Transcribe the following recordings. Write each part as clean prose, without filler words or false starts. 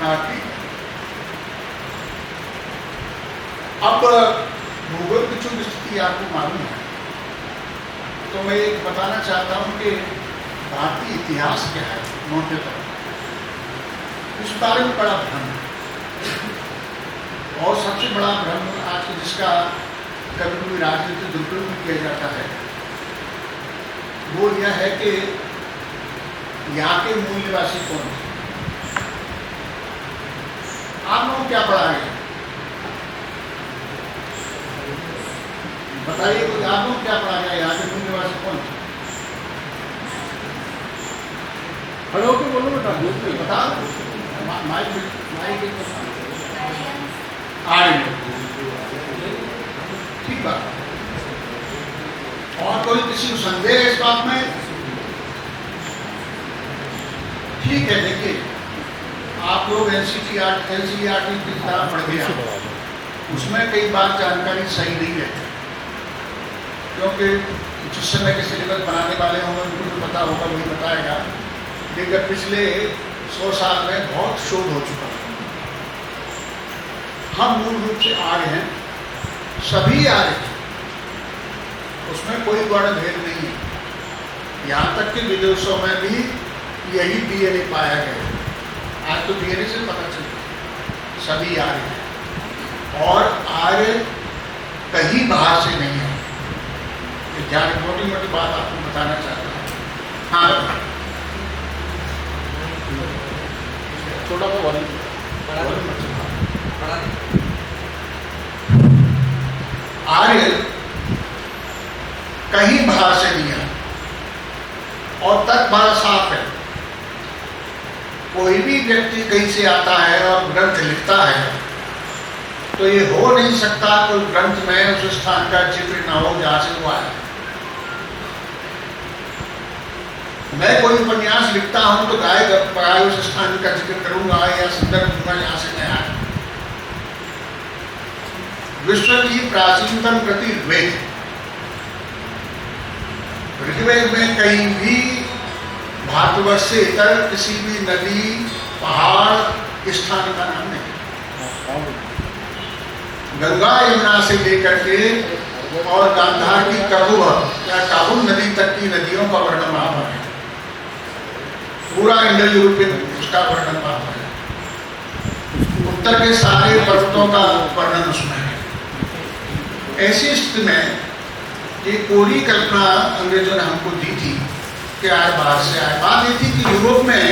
शरणार्थी। अब भूगोल की चूंकि स्थिति आपको मालूम है, तो मैं एक बताना चाहता हूँ कि भारतीय इतिहास क्या है मुख्यतः, उस बारे में बड़ा भ्रम है। और सबसे बड़ा भ्रम आज जिसका कभी कभी राजनीतिक दुरुपयोग किया जाता है, वो यह है कि यहाँ के मूल निवासी कौन थे। आप लोगों क्या पढ़ा है बताइए, कुछ आप लोग क्या पढ़ा गया, यहाँ के मूल निवासी कौन थे? खड़े होकर बोलो बेटा, बता माइक आर्य, ठीक बात। और कोई किसी को संदेह है इस बात में? ठीक है, देखिए आप लोग एनसीईआरटी की किताब पढ़ गया, उसमें कई बार जानकारी सही नहीं है, क्योंकि जिस समय के सिलेबस बनाने वाले होंगे उनको तो पता होगा, वही बताएगा। लेकिन पिछले 100 साल में बहुत शोध हो चुका है। हम मूल रूप से आर्य हैं, सभी आर्य हैं, उसमें कोई वर्ण भेद नहीं है। यहाँ तक कि विदेशों में भी यही डीएनए पाया गया। आज तो डीएनए से पता चलता सभी आर्य हैं, और आर्य कहीं बाहर से नहीं है। ध्यान, मोटी मोटी बात आपको बताना चाहता हूँ। हाँ, छोटा सा आर्य कहीं बाहर से नहीं है, और तक बड़ा साफ है। कोई भी व्यक्ति कहीं से आता है और ग्रंथ लिखता है, तो ये हो नहीं सकता कोई ग्रंथ में उस स्थान का जिक्र न हो जहां से हुआ है। मैं कोई उपन्यास लिखता हूं तो गाय उस स्थान का जिक्र करूंगा या संदर्भ दूंगा जहां से मैं आया। विश्व की प्राचीनतम कृति ऋग्वेद, ऋग्वेद में कहीं भी भारतवर्ष से इतर किसी भी नदी, पहाड़, स्थान का नाम नहीं। गंगा यमुना से लेकर के और गांधार की कबूल या काबुल नदी तक की नदियों का वर्णन वहां पर है। पूरा इंडो यूरोपियन उसका वर्णन वहां पर है। उत्तर के सारे पर्वतों का वर्णन उसमें है। ऐसी स्थिति में ये कोरी कल्पना अंग्रेजों ने हमको दी थी कि आए बाहर से आए। बात ये थी कि यूरोप में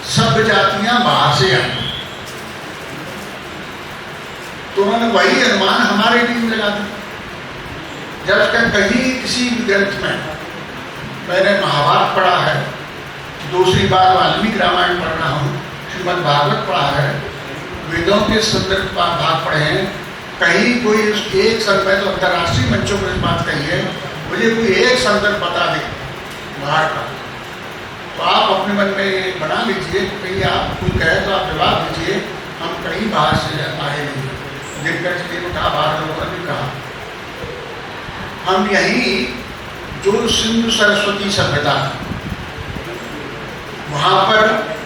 सब जातियां बाहर से आई, तो उन्होंने वही अनुमान हमारे लिए में लगा दिया। जब कहीं किसी ग्रंथ में, मैंने महाभारत पढ़ा है, दूसरी बार वाल्मीकि रामायण पढ़ रहा हूँ, श्रीमद् भागवत पढ़ा है, वेदों के संदर्भ भाग पढ़े हैं, कहीं कोई एक संदर्भ, तो अंतर्राष्ट्रीय मंचों पर इस बात कही है, मुझे कोई एक संदर्भ बता दे बाहर का, तो आप अपने मन में बना लीजिए। कहीं आप कोई कहे तो आप जवाब दीजिए, हम कहीं बाहर से आए नहीं। जिनकर ने कहा बाहर लोगों ने कहा, हम यही जो सिंधु सरस्वती सभ्यता वहां पर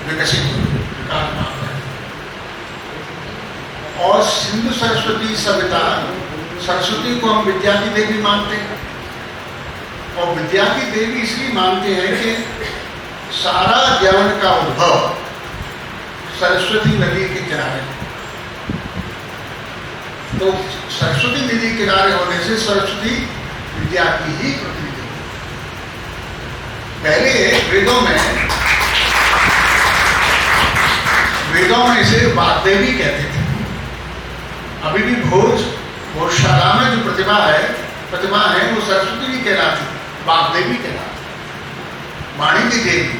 विकसित हुई, और सिंधु सरस्वती सभ्यता, सरस्वती को हम विद्या की देवी मानते हैं, और विद्या की देवी इसलिए मानते हैं कि सारा ज्ञान का उद्भव सरस्वती नदी के किनारे, तो सरस्वती नदी किनारे होने से सरस्वती विद्या की ही प्रतिनिधि। पहले वेदों में इसे वाग्देवी कहते थे। अभी भी भोजशाला में जो प्रतिमा है वो सरस्वती भी कहलाती, वाग्देवी कहलाती, वाणी की देवी।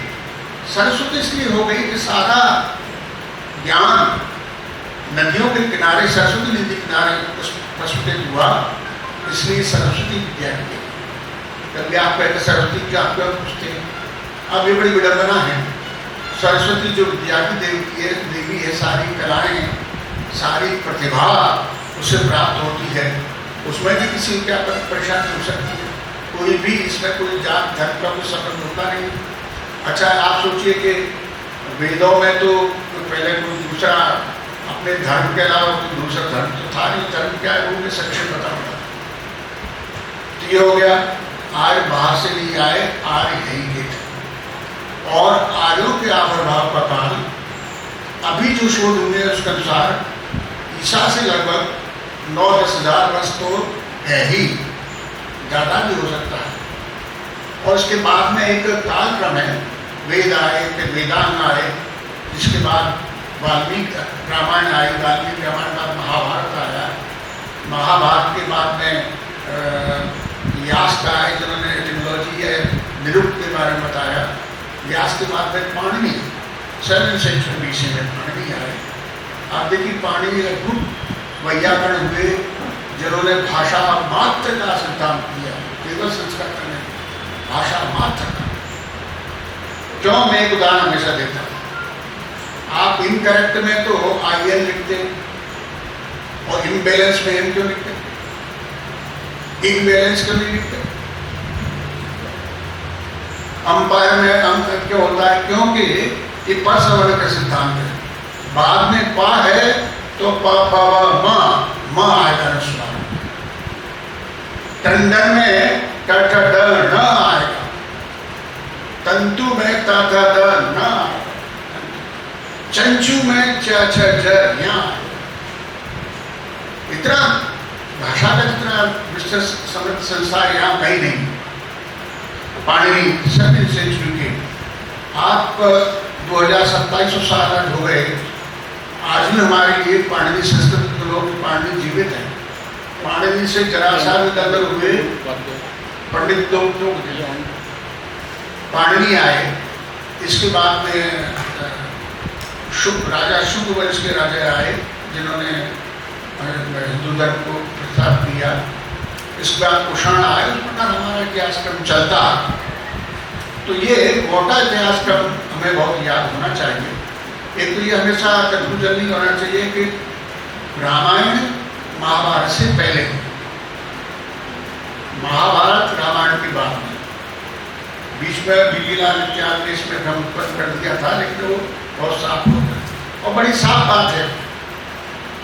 सरस्वती इसलिए हो गई कि सारा ज्ञान नदियों के किनारे, सरस्वती नदी किनारे प्रस्फुटित हुआ, इसलिए सरस्वती विद्या की देवी। कभी आप कहते सरस्वती क्या, आप पूछते हैं, अब ये बड़ी विडंबना है। सरस्वती जो विद्या की देवी है, सारी कलाएं, सारी प्रतिभा उसे प्राप्त होती है, उसमें भी किसी को क्या परेशानी हो सकती है। कोई भी इसमें कोई जात धर्म का कोई संबंध होता नहीं। अच्छा, आप सोचिए कि वेदों में तो पहले कोई दूसरा अपने धर्म के अलावा कोई दूसरा धर्म तो था नहीं, धर्म क्या है वो भी संक्षेप बताऊंगा। तो ये हो गया, आर्य बाहर से नहीं आए, आर्य यही के थे। और आर्यों के आविर्भाव का काल अभी जो शोध हुए हैं उसके अनुसार ईसा से लगभग 9-10 हज़ार वर्ष तो है ही, ज़्यादा भी हो सकता है। और उसके बाद में एक कालक्रम है, वेद आए, फिर वेदांग आए, जिसके बाद वाल्मीकि रामायण आई, वाल्मीकि रामायण बाद महाभारत आया, महाभारत के बाद में व्यास का आए जिन्होंने एटिमोलॉजी या निरुक्त के बारे में बताया। व्यास के बाद में पाणिनि 7वीं सेंचुरी BC में पाणिनि आए। आप देखिए पाणिनि अद्भुत वैयाकरण हुए जिन्होंने भाषा मात्र का सिद्धांत किया, केवल संस्कृत में भाषा मात्र का। क्यों मैं एक उदाहरण हमेशा देता हूँ, आप इनकरेक्ट में तो IN लिखते और इम्बैलेंस में M क्यों लिखते, इनबैलेंस क्यों नहीं लिखते? अंपायर में अंक क्यों होता है? क्योंकि ये परसवर्ण का सिद्धांत है। बाद में पा है तो प प म आएगा अनुस्वार। टंडन में ट ठ ड न आएगा, तंतु में त थ द न आएगा, चंचू में च छ ज य। इतना भाषा का जितना विस्तृत समृद्ध संसार यहाँ कहीं नहीं। पाणिनि 7वीं सेंचुरी के, आप 2700 साल हो गए, आज भी हमारे लिए पाणिनि संस्कृत के लोग पाणिनि जीवित हैं। पाणिनि से जरा सा भी कदर हुए पंडित लोग तो पाणिनि आए। इसके बाद में राजा शुभ वंश के राजा आए जिन्होंने हिंदू धर्म को प्रस्ताव किया। इसके बाद कुषाण आए, उस प्रकार हमारा इतिहास क्रम चलता। तो ये मोटा इतिहास क्रम हमें बहुत याद होना चाहिए। एक तो ये हमेशा कंफ्यूजन नहीं होना चाहिए कि रामायण महाभारत से पहले, महाभारत रामायण के बाद में, बीच में बीबीलाल इत्यादि ने इसमें भ्रम उत्पन्न कर दिया था, लेकिन वो बहुत साफ हो गया। और बड़ी साफ बात है,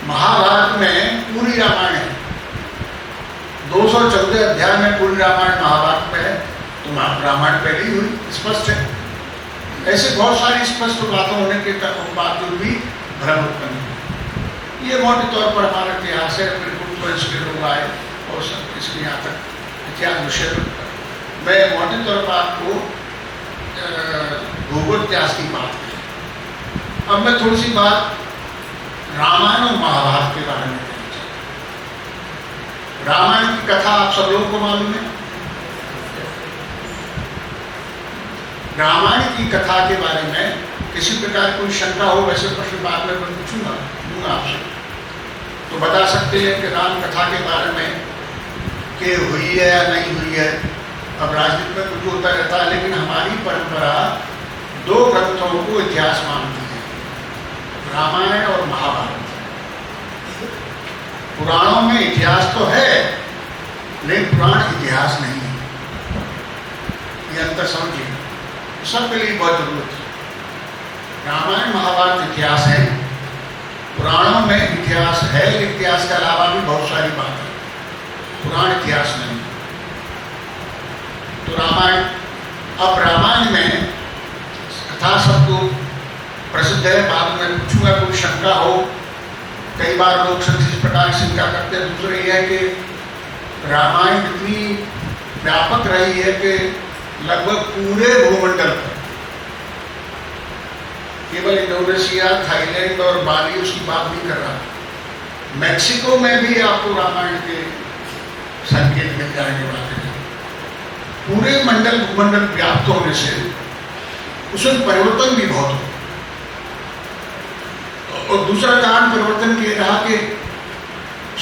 महाभारत में पूरी रामायण है, 214 अध्याय में पूरी रामायण महाभारत में है। तो रामायण पहले ही हुई, स्पष्ट है। ऐसे बहुत सारी स्पष्ट बातें होने के बावजूद भी भ्रम उत्पन्न हुआ। ये मोटे तौर पर हमारा इतिहास है। बिल्कुल वंश के लोग आए और सब इसके यहाँ तक इतिहास विषय मैं मोटे तौर पर आपको भूगोल इतिहास की बात की। अब मैं थोड़ी सी बात रामायण और महाभारत के बारे में कहना चाहता हूँ। रामायण की कथा आप सब लोगों को मालूम है। रामायण की कथा के बारे में किसी प्रकार कोई शंका हो, वैसे प्रश्न बाद में मैं पूछूंगा आपसे, तो बता सकते हैं कि राम कथा के बारे में कि हुई है या नहीं हुई है। अब राजनीति में कुछ होता रहता है, लेकिन हमारी परंपरा 2 ग्रंथों को इतिहास मानती है, रामायण और महाभारत। पुराणों में इतिहास तो है, लेकिन पुराण इतिहास नहीं है। ये अंतर समझिए, सबके लिए बहुत जरूरत है। रामायण महाभारत इतिहास है, पुराणों में इतिहास है। इतिहास के अलावा भी बहुत सारी बातें, पुराण इतिहास नहीं। तो रामायण, अब रामायण में कथा सबको प्रसिद्ध है। बाद में पूछूंगा कोई शंका हो। कई बार लोग इस प्रकार शंका करते हैं। दूसरा यह है कि रामायण इतनी व्यापक रही है कि लगभग पूरे भूमंडल पर, केवल इंडोनेशिया, थाईलैंड और बाली उसकी बात नहीं कर रहा, मैक्सिको में भी आपको रामायण के संकेत मिल जाने वाले हैं। पूरे भूमंडल व्याप्त होने से उसमें परिवर्तन भी बहुत हो। और दूसरा कारण परिवर्तन ये रहा कि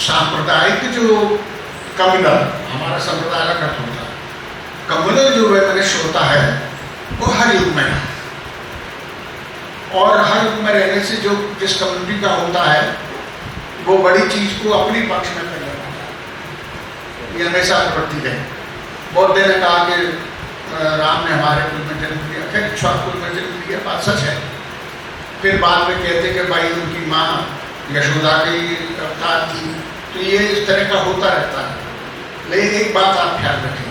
सांप्रदायिक जो कम्युनल, हमारा संप्रदाय अलग अर्थ होता है, कम्युनल जो वैमनस्य होता है वो हर युग में है। और हर युग में रहने से जो जिस कम्युनिटी का होता है वो बड़ी चीज को अपनी पक्ष में कर लेता है। ये हमेशा प्रवृत्ति है। बौद्ध ने कहा कि राम ने हमारे कुल में जन्म लिया, खैर इक्ष्वाकु कुल में जन्म लिया, बात सच है। फिर बाद में कहते कि भाई उनकी माँ यशोदा की अवतार थी। तो ये इस तरह का होता रहता है। लेकिन एक बात आप ख्याल रखें,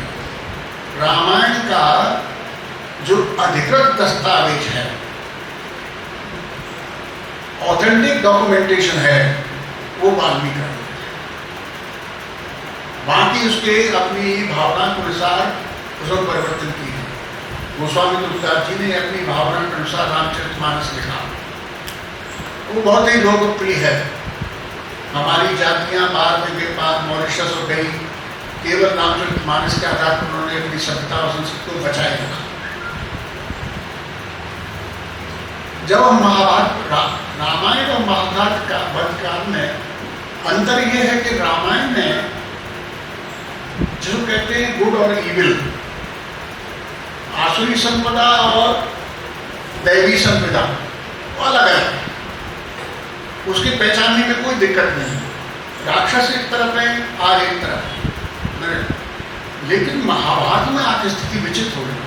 रामायण का जो अधिकृत दस्तावेज है, ऑथेंटिक डॉक्यूमेंटेशन है, वो वाल्मीकि का है। बाकी उसके अपनी भावना के अनुसार उसमें परिवर्तन किए हैं। गोस्वामी तुलसीदास जी ने अपनी भावना के अनुसार रामचरितमानस लिखा। वो बहुत ही लोकप्रिय है। हमारी जातियां बाहर में के बाद मॉरिशस और गई, केवल रामचरितमानस के आधार पर उन्होंने अपनी सभ्यता और संस्कृति को बचाए रखा। जब हम महाभारत, रामायण और महाभारत का वर्तकाल में अंतर यह है कि रामायण में जिसको कहते हैं गुड और इविल, आसुरी संपदा और दैवी संपदा, वो अलग है। उसकी पहचानने में कोई दिक्कत नहीं। राक्षस एक तरफ है, आग एक तरफ है। लेकिन महाभारत में आके स्थिति विचित्र हो गई।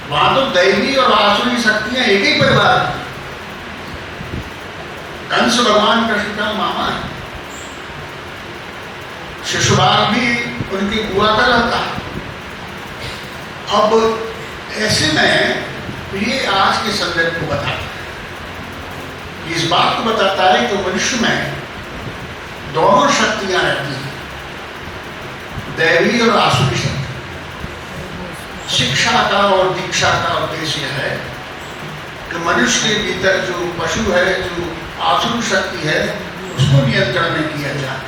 वहां तो दैवी और आसुरी शक्तियां एक ही परिवार है। कंस भगवान कृष्ण का मामा है, शिशुपाल भी उनकी बुआ का लड़का है। अब ऐसे में ये आज के संदर्भ को बताता है, इस बात को बताता है कि मनुष्य में दोनों शक्तियां रहती हैं, दैवी और आसुरी शक्ति। शिक्षा का और दीक्षा का उद्देश्य है कि मनुष्य के भीतर जो पशु है, जो आसुरी शक्ति है, उसको नियंत्रण में किया जाए।